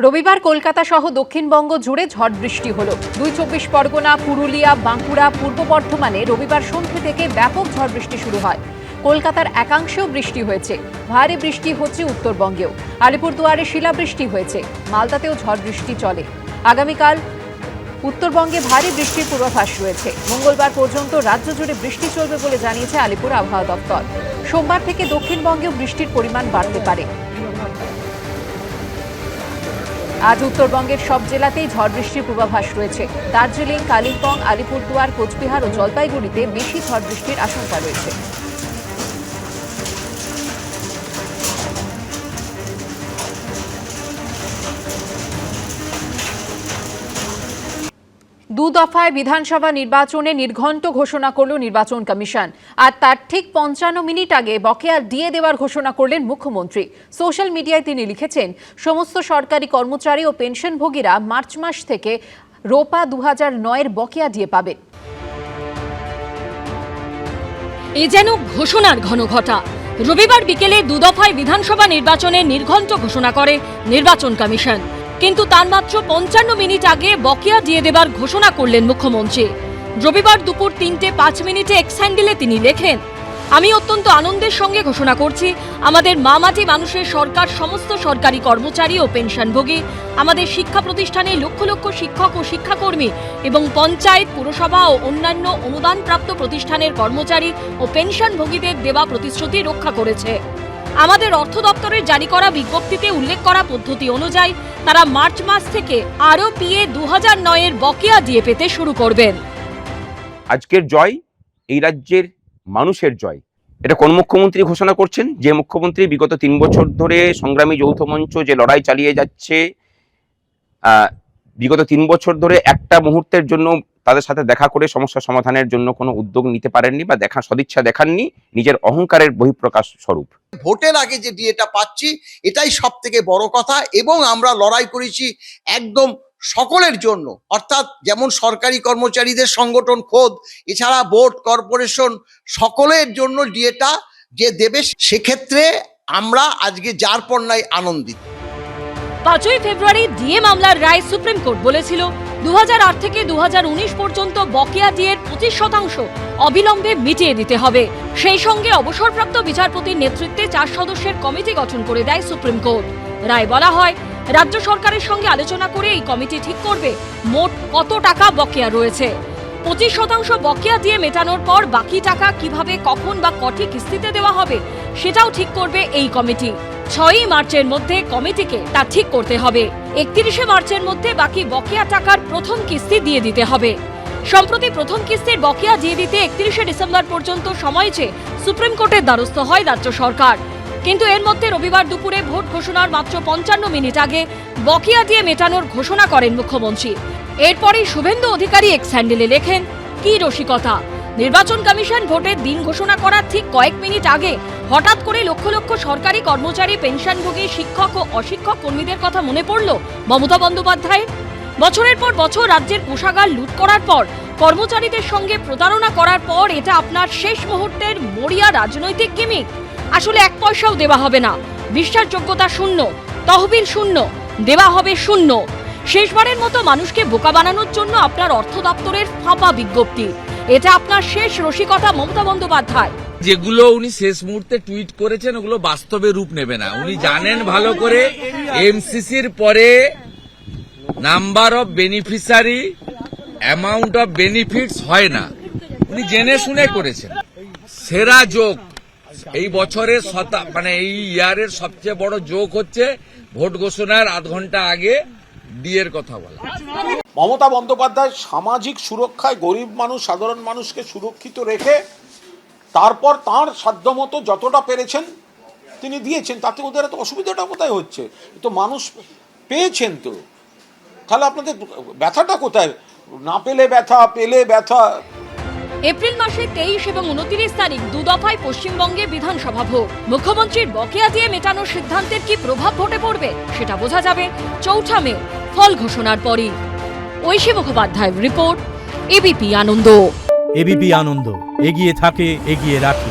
রবিবার কলকাতা সহ দক্ষিণবঙ্গ জুড়ে ঝড় বৃষ্টি হলো। ২৪ পরগনা, পুরুলিয়া, বাঁকুড়া, পূর্ব বর্ধমানে রবিবার সন্ধ্যে থেকে ব্যাপক ঝড় বৃষ্টি শুরু হয়। কলকাতার একাংশেও বৃষ্টি হয়েছে। ভারী বৃষ্টি হচ্ছে উত্তরবঙ্গেও। আলিপুরদুয়ারে শিলাবৃষ্টি হয়েছে। মালদাতেও ঝড় বৃষ্টি চলে। আগামীকাল উত্তরবঙ্গে ভারী বৃষ্টির পূর্বাভাস রয়েছে। মঙ্গলবার পর্যন্ত রাজ্য জুড়ে বৃষ্টি চলবে বলে জানিয়েছে আলিপুর আবহাওয়া দপ্তর। সোমবার থেকে দক্ষিণবঙ্গেও বৃষ্টির পরিমাণ বাড়তে পারে। আজ উত্তরবঙ্গের সব জেলাতেই ঝড় বৃষ্টির পূর্বাভাস রয়েছে। দার্জিলিং, কালিম্পং, আলিপুরদুয়ার, কোচবিহার ও জলপাইগুড়িতে বেশি ঝড় বৃষ্টির আশঙ্কা রয়েছে। দু দফায় বিধানসভা নির্বাচনে নির্ঘণ্ট ঘোষণা করল নির্বাচন কমিশন। আর তার ঠিক ৫৫ মিনিট আগে বকেয়া দিয়ে দেওয়ার ঘোষণা করলেন মুখ্যমন্ত্রী। সোশ্যাল মিডিয়ায় তিনি লিখেছেন, সমস্ত সরকারি কর্মচারী ও পেনশনভোগীরা মার্চ মাস থেকে রোপা ২০০৯-এর বকেয়া দিয়ে পাবেন। এ যেন ঘোষণার ঘনঘটা। রবিবার বিকেলে দু দফায় বিধানসভা নির্বাচনে নির্ঘণ্ট ঘোষণা করে নির্বাচন কমিশন। কিন্তু তার মাত্র ৫৫ মিনিট আগে বকেয়া দিয়ে দেবার ঘোষণা করলেন মুখ্যমন্ত্রী। রবিবার দুপুর ৩:০৫ এক্স হ্যান্ডেলে তিনি লেখেন, আমি অত্যন্ত আনন্দের সঙ্গে ঘোষণা করছি, আমাদের মামাটি মানুষের সরকার সমস্ত সরকারি কর্মচারী ও পেনশনভোগী, আমাদের শিক্ষা প্রতিষ্ঠানে লক্ষ লক্ষ শিক্ষক ও শিক্ষাকর্মী এবং পঞ্চায়েত, পুরসভা ও অন্যান্য অনুদানপ্রাপ্ত প্রতিষ্ঠানের কর্মচারী ও পেনশনভোগীদের দেওয়া প্রতিশ্রুতি রক্ষা করেছে। আমাদের অর্থ দপ্তরের জারি করা বিজ্ঞপ্তিতে উল্লেখ করা পদ্ধতি অনুযায়ী তারা মার্চ মাস থেকে আরও পিএ ২০০৯-এর বকেয়া দিয়ে পেতে শুরু করবেন। আজকের জয় এই রাজ্যের মানুষের জয়। এটা কোন মুখ্যমন্ত্রী ঘোষণা করছেন? যে মুখ্যমন্ত্রী বিগত ৩ বছর ধরে সংগ্রামী যৌথ মঞ্চ যে লড়াই চালিয়ে যাচ্ছে, বিগত 3 বছর ধরে একটা মুহূর্তের জন্য তাদের সাথে দেখা করে সমস্যা সমাধানের জন্য কোনো উদ্যোগ নিতে পারেননি বা সদিচ্ছা দেখাননি, নিজের অহংকারের বহিঃপ্রকাশ স্বরূপ। ভোটের আগে যে ডিএটা পাচ্ছি এটাই সব থেকে বড় কথা, এবং আমরা লড়াই করেছি একদম সকলের জন্য, অর্থাৎ যেমন সরকারি কর্মচারীদের সংগঠন খোদ, এছাড়া বোর্ড, কর্পোরেশন সকলের জন্য ডিএটা যে দেবে, সেক্ষেত্রে আমরা আজকে যার পর নাই আনন্দিত। ৫ই ফেব্রুয়ারি ডিএ মামলার রায় সুপ্রিম কোর্ট বলেছিল ২০০৮ থেকে ২০১৯ পর্যন্ত বকেয়া ডিএর ২৫% অবিলম্বে মিটিয়ে দিতে হবে। সেই সঙ্গে অবসরপ্রাপ্ত বিচারপতির নেতৃত্বে ৪ সদস্যের কমিটি গঠন করে দেয় সুপ্রিম কোর্ট। রায় বলা হয়, রাজ্য সরকারের সঙ্গে আলোচনা করে এই কমিটি ঠিক করবে মোট কত টাকা বকেয়া রয়েছে। ২৫% বকেয়া দিয়ে মেটানোর পর বাকি টাকা কিভাবে, কখন বা কটি কিস্তিতে দেওয়া হবে সেটাও ঠিক করবে এই কমিটি। ৬ই মার্চের মধ্যে কমিটিকে তা ঠিক করতে হবে। ৩১শে মার্চের মধ্যে বাকি বকেয়া টাকার প্রথম কিস্তি দিয়ে দিতে হবে। সম্প্রতি প্রথম কিস্তির বকেয়া দিয়ে দিতে ৩১শে ডিসেম্বর পর্যন্ত সময় চেয়ে সুপ্রিম কোর্টের দ্বারস্থ হয় রাজ্য সরকার। কিন্তু এর মধ্যে রবিবার দুপুরে ভোট ঘোষণার মাত্র ৫৫ মিনিট আগে বকেয়া দিয়ে মেটানোর ঘোষণা করেন মুখ্যমন্ত্রী। এরপরই শুভেন্দু অধিকারী এক্স হ্যান্ডেলে লেখেন, কি রসিকতা! নির্বাচন কমিশন ভোটের দিন ঘোষণা করার ঠিক কয়েক মিনিট আগে হঠাৎ করে লক্ষ লক্ষ সরকারি কর্মচারী, পেনশনভোগী, শিক্ষক ও অশিক্ষক কর্মীদের কথা মনে পড়ল মমতা বন্দ্যোপাধ্যায়ের। বছরের পর বছর রাজ্যের কোষাগার লুট করার পর, কর্মচারীদের সঙ্গে প্রতারণা করার পর এটা আপনার শেষ মুহূর্তের মরিয়া রাজনৈতিক গিমিক। আসলে ১ পয়সাও দেওয়া হবে না, বিশ্বাসযোগ্যতা শূন্য, তহবিল শূন্য, দেওয়া হবে শূন্য। শেষবারের মতো মানুষকে বোকা বানানোর জন্য আপনার অর্থ দপ্তরের ফাঁপা বিজ্ঞপ্তি। এটা আপনার শেষ রসিকতা মমতা বন্দ্যোপাধ্যায়। যেগুলো উনি শেষ মুহূর্তে টুইট করেছেন ওগুলো বাস্তবে রূপ নেবে না। উনি জানেন ভালো করে এমসিসির পরে number of beneficiary, amount of benefits হয় না, উনি জেনে শুনে করেছেন। সেরা যোগ এই বছরের এই ইয়ারের সবচেয়ে বড় যোগ হচ্ছে ভোট ঘোষণার আধ ঘন্টা আগে ডিএর কথা বলা। মমতা বন্দ্যোপাধ্যায় সামাজিক সুরক্ষায় গরিব মানুষ, সাধারণ মানুষকে সুরক্ষিত রেখে তারপর তাঁর সাধ্যমতো যতটা পেরেছেন তিনি দিয়েছেন। তাতে ওদের এত অসুবিধাটা কোথায় হচ্ছে? তো মানুষ পেয়েছেন, তো তাহলে আপনাদের ব্যথাটা কোথায়? না পেলে ব্যথা, পেলে ব্যথা। এপ্রিল মাসে ২৩ এবং ২৯ তারিখ দু দফায় পশ্চিমবঙ্গে বিধানসভা ভোট। মুখ্যমন্ত্রীর বকেয়া দিয়ে মেটানোর সিদ্ধান্তের কি প্রভাব ভোটে পড়বে সেটা বোঝা যাবে ৪ঠা মে ফল ঘোষণার পরই। ঐশী মুখোপাধ্যায়ের রিপোর্ট, এবিপি আনন্দ। এবিপি আনন্দ, এগিয়ে থাকে, এগিয়ে রাখে।